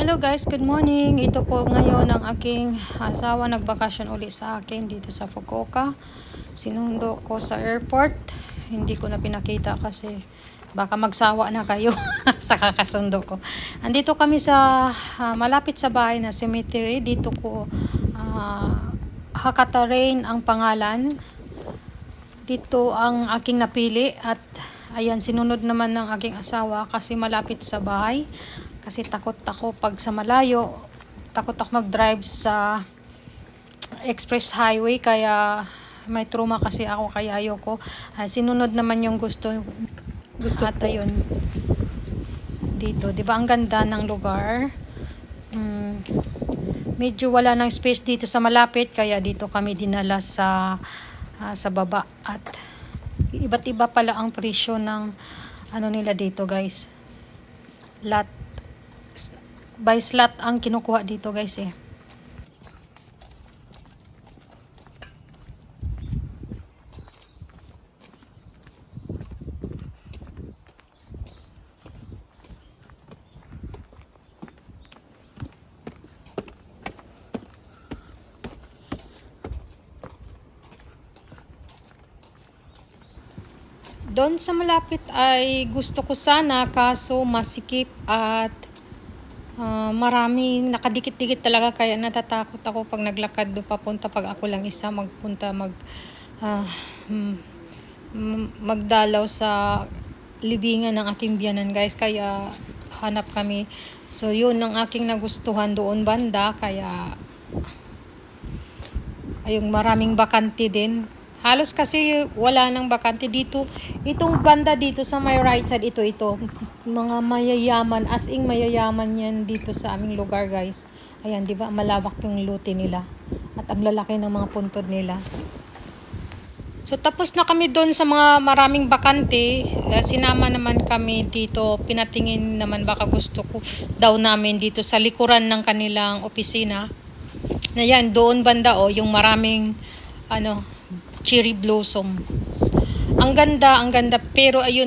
Hello guys, good morning. Ito po ngayon ang aking asawa nagbakasyon uli sa akin dito sa Fukuoka. Sinundo ko sa airport. Hindi ko na pinakita kasi baka magsawa na kayo sa kakasundo ko. Andito kami sa malapit sa bahay na cemetery. Dito ko Hakata Rain ang pangalan. Dito ang aking napili at ayan, sinunod naman ng aking asawa kasi malapit sa bahay. Kasi takot ako pag sa malayo, takot ako mag-drive sa express highway, kaya may trauma kasi ako, kaya ayoko. Sinunod naman yung gusto at ayun, dito, di ba ang ganda ng lugar. Medyo wala ng space dito sa malapit, kaya dito kami dinala sa baba. At iba't iba pala ang presyo ng ano nila dito guys, lot by slot ang kinukuha dito guys eh. Doon sa malapit ay gusto ko sana, kaso masikip at maraming nakadikit-dikit talaga, kaya natatakot ako pag naglakad doon papunta, pag ako lang isa magdalaw sa libingan ng aking biyanan guys, kaya hanap kami. So yun ang aking nagustuhan doon banda, kaya ayun, maraming bakante din. Halos kasi wala nang bakante dito. Itong banda dito sa my right side, ito mga mayayaman, as in mayayaman yan dito sa aming lugar guys. Ayan, di ba malawak yung lote nila at ang lalaki ng mga puntod nila. So tapos na kami doon sa mga maraming bakante. Sinama naman kami dito, pinatingin naman baka gusto ko daw namin dito sa likuran ng kanilang opisina. Na yan, doon banda yung maraming cherry blossom. Ang ganda, pero ayun